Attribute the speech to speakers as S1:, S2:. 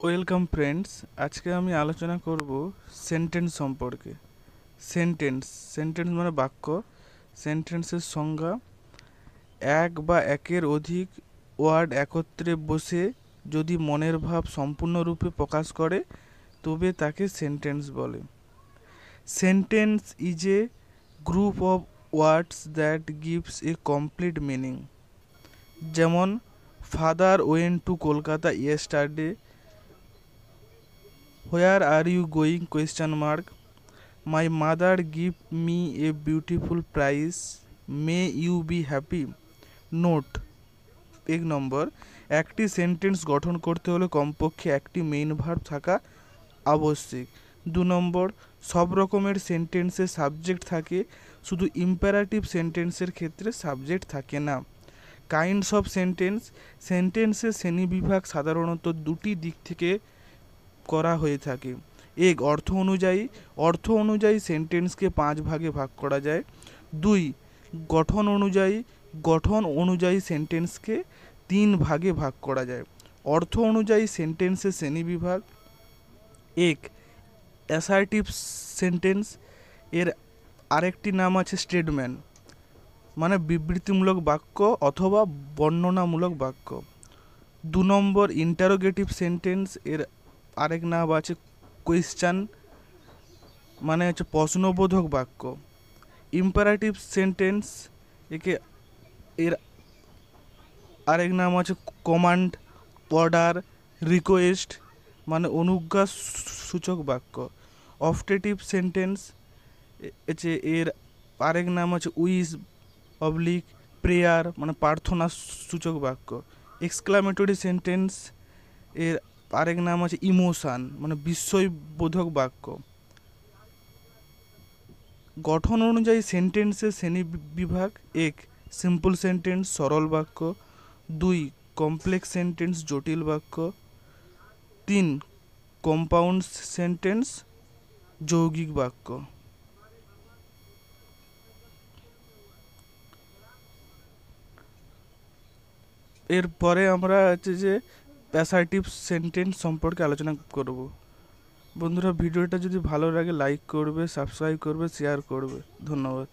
S1: Welcome friends, আজকে আমি আলোচনা করব সেন্টেন্স সম্পর্কে। সেন্টেন্স সেন্টেন্স মানে বাক্য। সেন্টেন্সের সংজ্ঞা: এক বা একের অধিক ওয়ার্ড একত্রে বসে যদি মনের ভাব সম্পূর্ণরূপে প্রকাশ করে তবে তাকে সেন্টেন্স বলে। Sentence is a group of words that gives a complete meaning. যেমন, father went to Kolkata yesterday, where are you going question mark, my mother give me a beautiful prize, may you be happy. Note: 1 number, একটি sentence গঠন করতে হলে কমপক্ষে একটি main verb থাকা আবশ্যিক। 2 নম্বর, সব রকমের সেন্টেন্সে সাবজেক্ট থাকে, শুধু ইম্পারেটিভ সেন্টেন্সের ক্ষেত্রে সাবজেক্ট থাকে না। কাইন্ডস অফ সেন্টেন্স: সেন্টেন্সের শ্রেণীবিভাগ সাধারণত দুটি দিক থেকে করা হয়ে থাকে। এক, অর্থ অনুযায়ী সেন্টেন্সকে 5 ভাগে ভাগ করা যায়। 2, গঠন অনুযায়ী সেন্টেন্সকে 3 ভাগে ভাগ করা যায়। অর্থ অনুযায়ী সেন্টেন্সের শ্রেণীবিভাগ: 1, অ্যাসার্টিভ সেন্টেন্স। এর আরেকটি নাম আছে স্টেটমেন্ট, মানে বিবৃতিমূলক বাক্য অথবা বর্ণনামূলক বাক্য। 2 নম্বর, ইন্টারোগেটিভ সেন্টেন্স। এর আরেক নাম আছে কোয়েশ্চান, মানে হচ্ছে প্রশ্নবোধক বাক্য। ইম্পারেটিভ সেন্টেন্স, এর আরেক নাম আছে কমান্ড, অর্ডার, রিকোয়েস্ট, মানে অনুজ্ঞা সূচক বাক্য। অপটেটিভ সেন্টেন্স, এর আরেক নাম আছে উইশ অবলিক প্রেয়ার, মানে প্রার্থনা সূচক বাক্য। এক্সক্লামেটরি সেন্টেন্স, এর আরেক নাম আছে ইমোশান, মানে বিস্ময়বোধক বাক্য। গঠন অনুযায়ী সেন্টেন্সের শ্রেণী বিভাগ: 1, সিম্পল সেন্টেন্স, সরল বাক্য। 2, কমপ্লেক্স সেন্টেন্স, জটিল বাক্য। 3, কম্পাউন্ড সেন্টেন্স, যৌগিক বাক্য। এরপরে আমরা হচ্ছে যে অ্যাসার্টিভ সেন্টেন্স সম্পর্কে আলোচনা করব। বন্ধুরা, ভিডিওটা যদি ভালো লাগে লাইক করবে, সাবস্ক্রাইব করবে, শেয়ার করবে। ধন্যবাদ।